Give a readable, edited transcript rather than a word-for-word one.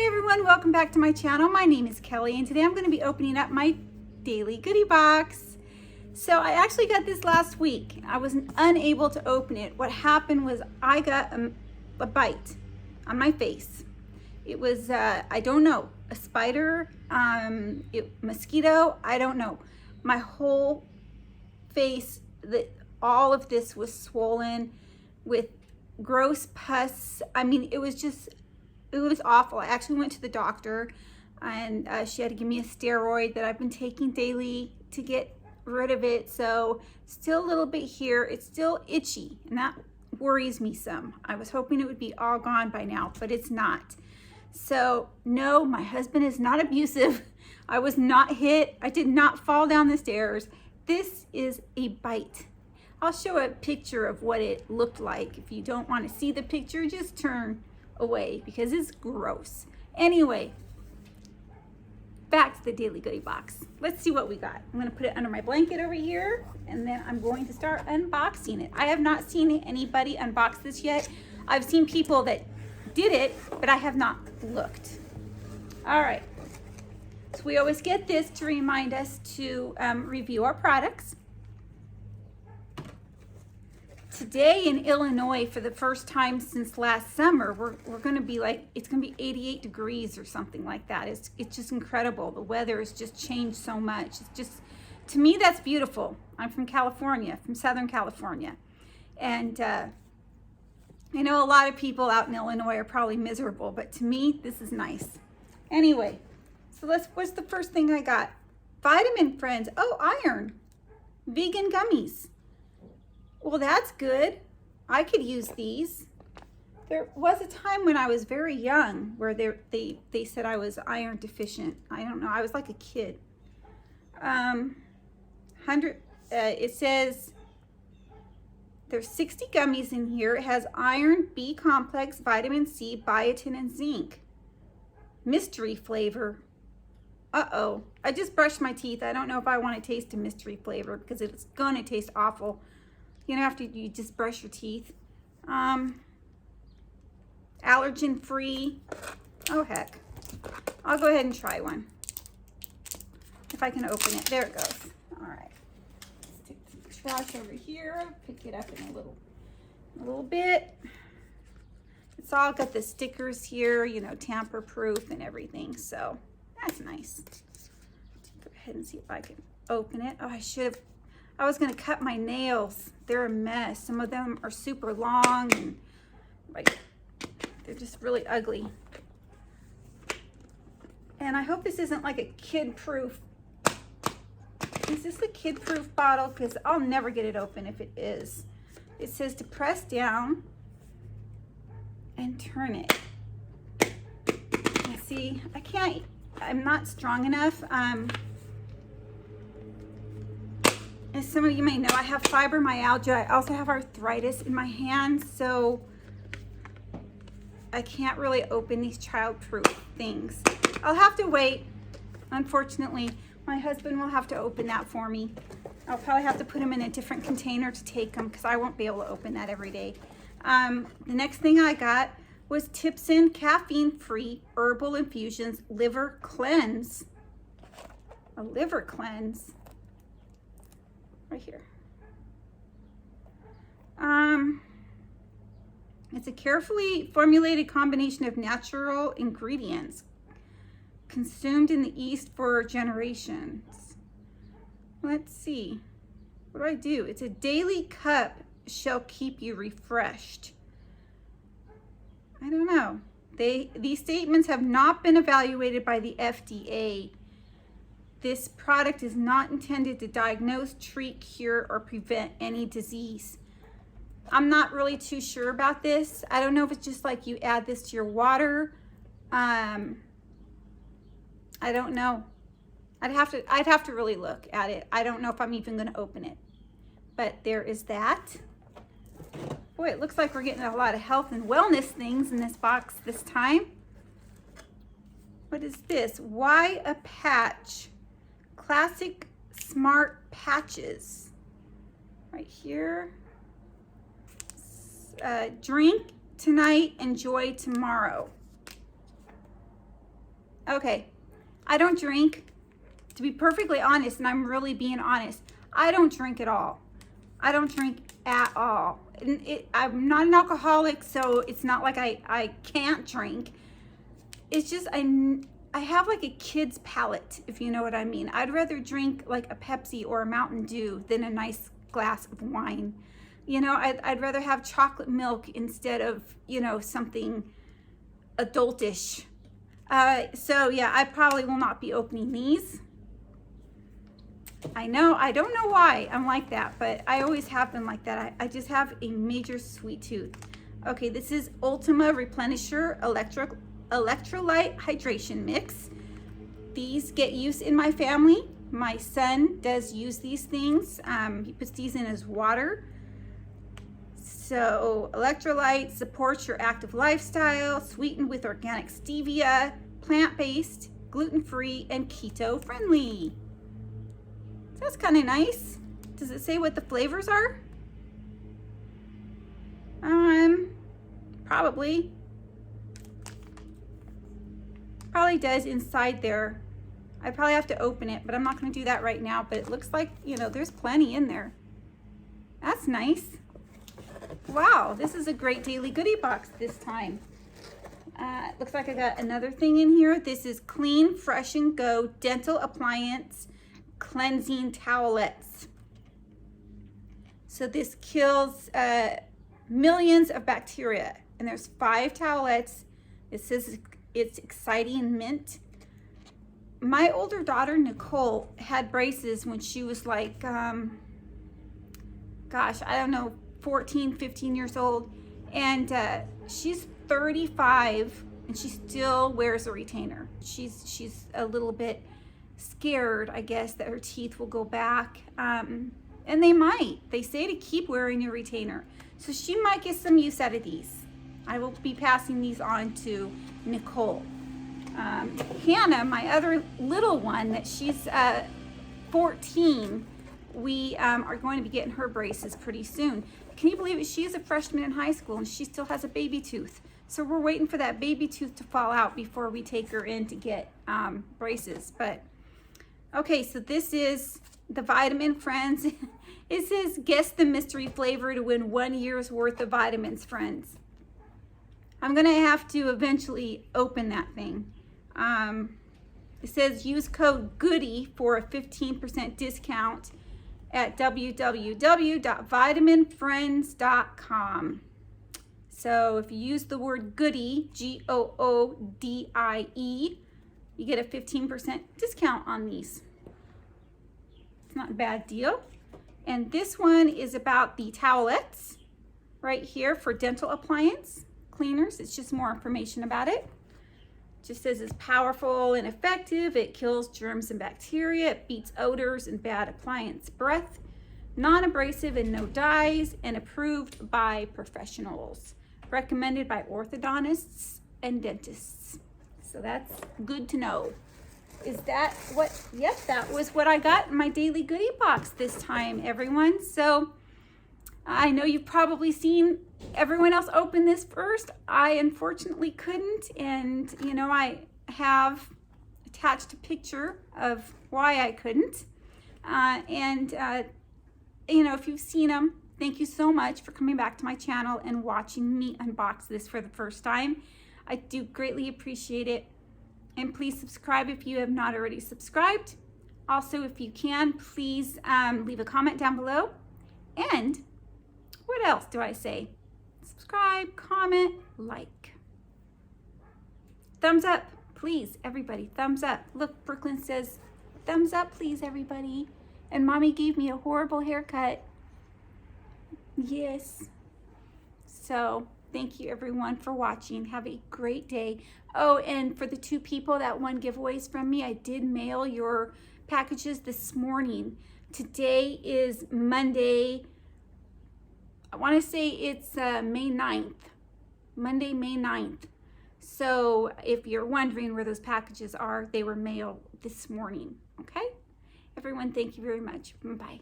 everyone, welcome back to my channel. My name is Kelly and today I'm going to be opening up my daily goodie box. So I actually got this last week. I was unable to open it. What happened was I got a bite on my face. It was, I don't know, a spider, mosquito, I don't know. My whole face, all of this was swollen with gross pus. I mean, it was awful. I actually went to the doctor and she had to give me a steroid that I've been taking daily to get rid of it. So still a little bit here. It's still itchy and that worries me some. I was hoping it would be all gone by now, but it's not. So no, my husband is not abusive. I was not hit. I did not fall down the stairs. This is a bite. I'll show a picture of what it looked like. If you don't want to see the picture, just turn away because it's gross. Anyway, back to the daily goodie box. Let's see what we got. I'm going to put it under my blanket over here and then I'm going to start unboxing it. I have not seen anybody unbox this yet. I've seen people that did it, but I have not looked. All right. So we always get this to remind us to review our products. Today in Illinois, for the first time since last summer, we're going to be like, it's going to be 88 degrees or something like that. It's just incredible. The weather has just changed so much. It's just, to me, that's beautiful. I'm from California, from Southern California. And I know a lot of people out in Illinois are probably miserable, but to me, this is nice. Anyway, so what's the first thing I got? Vitamin Friends. Oh, iron. Vegan gummies. Well, that's good. I could use these. There was a time when I was very young where they said I was iron deficient. I don't know. I was like a kid. It says there's 60 gummies in here. It has iron, B complex, vitamin C, biotin, and zinc. Mystery flavor. Uh-oh. I just brushed my teeth. I don't know if I want to taste a mystery flavor because it's going to taste awful. You know, after you just brush your teeth. Allergen free. Oh, heck. I'll go ahead and try one. If I can open it. There it goes. All right. Let's take the trash over here. Pick it up in a little bit. It's all got the stickers here, you know, tamper proof and everything. So that's nice. Go ahead and see if I can open it. Oh, I was going to cut my nails. They're a mess. Some of them are super long and like they're just really ugly. And I hope this isn't like a kid-proof. Is this a kid-proof bottle? Because I'll never get it open if it is. It says to press down and turn it. You see, I'm not strong enough. As some of you may know, I have fibromyalgia. I also have arthritis in my hands, so I can't really open these child-proof things. I'll have to wait. Unfortunately, my husband will have to open that for me. I'll probably have to put him in a different container to take them because I won't be able to open that every day. The next thing I got was Tipson caffeine-free herbal infusions liver cleanse. A liver cleanse. Right here. It's a carefully formulated combination of natural ingredients consumed in the East for generations. Let's see. What do I do? It's a daily cup shall keep you refreshed. I don't know. These statements have not been evaluated by the FDA. This product is not intended to diagnose, treat, cure, or prevent any disease. I'm not really too sure about this. I don't know if it's just like you add this to your water. I don't know. I'd have to really look at it. I don't know if I'm even going to open it. But there is that. Boy, it looks like we're getting a lot of health and wellness things in this box this time. What is this? Why a patch? Classic SmartPatches. Right here. Drink tonight, enjoy tomorrow. Okay, I don't drink. To be perfectly honest, and I'm really being honest, I don't drink at all. I don't drink at all. And I'm not an alcoholic, so it's not like I can't drink. It's just I have like a kid's palate, if you know what I mean. I'd rather drink like a Pepsi or a Mountain Dew than a nice glass of wine. You know, I'd rather have chocolate milk instead of, you know, something adultish. So yeah, I probably will not be opening these. I know, I don't know why I'm like that, but I always have been like that. I just have a major sweet tooth. Okay, this is Ultima Replenisher Electrolyte Hydration Mix. These get use in my family. My son does use these things. He puts these in his water. So Electrolyte supports your active lifestyle, sweetened with organic stevia, plant-based, gluten-free, and keto-friendly. That's kind of nice. Does it say what the flavors are? Probably does inside there. I probably have to open it, but I'm not going to do that right now. But it looks like, you know, there's plenty in there. That's nice. Wow, this is a great daily goodie box this time. Looks like I got another thing in here. This is Clean, Fresh and Go Dental Appliance Cleansing Towelettes. So this kills millions of bacteria, and there's 5 towelettes. It says it's exciting mint. My older daughter Nicole had braces when she was like gosh, I don't know, 14, 15 years old, and she's 35 and she still wears a retainer. She's a little bit scared, I guess, that her teeth will go back, and they say to keep wearing your retainer, so she might get some use out of these. I will be passing these on to Nicole. Hannah, my other little one, that she's 14, we are going to be getting her braces pretty soon. Can you believe it? She's a freshman in high school and she still has a baby tooth. So we're waiting for that baby tooth to fall out before we take her in to get braces. But okay, so this is the Vitamin Friends. It says, guess the mystery flavor to win 1 year's worth of vitamins, friends. I'm gonna have to eventually open that thing. It says use code GOODIE for a 15% discount at www.vitaminfriends.com. So if you use the word GOODIE, GOODIE, you get a 15% discount on these. It's not a bad deal. And this one is about the towelettes right here for dental appliance cleaners. It's just more information about it. Just says it's powerful and effective. It kills germs and bacteria. It beats odors and bad appliance breath. Non-abrasive and no dyes, and approved by professionals. Recommended by orthodontists and dentists. So that's good to know. Is that what? Yes, that was what I got in my daily goodie box this time, everyone. So I know you've probably seen everyone else open this first. I unfortunately couldn't, and you know, I have attached a picture of why I couldn't. You know, if you've seen them, thank you so much for coming back to my channel and watching me unbox this for the first time. I do greatly appreciate it. And please subscribe if you have not already subscribed. Also, if you can, please leave a comment down below. And what else do I say? Subscribe, comment, like. Thumbs up, please, everybody. Thumbs up. Look, Brooklyn says, thumbs up, please, everybody. And mommy gave me a horrible haircut. Yes. So thank you, everyone, for watching. Have a great day. Oh, and for the 2 people that won giveaways from me, I did mail your packages this morning. Today is Monday. I want to say it's May 9th. Monday, May 9th. So if you're wondering where those packages are, they were mailed this morning. Okay? Everyone, thank you very much. Bye.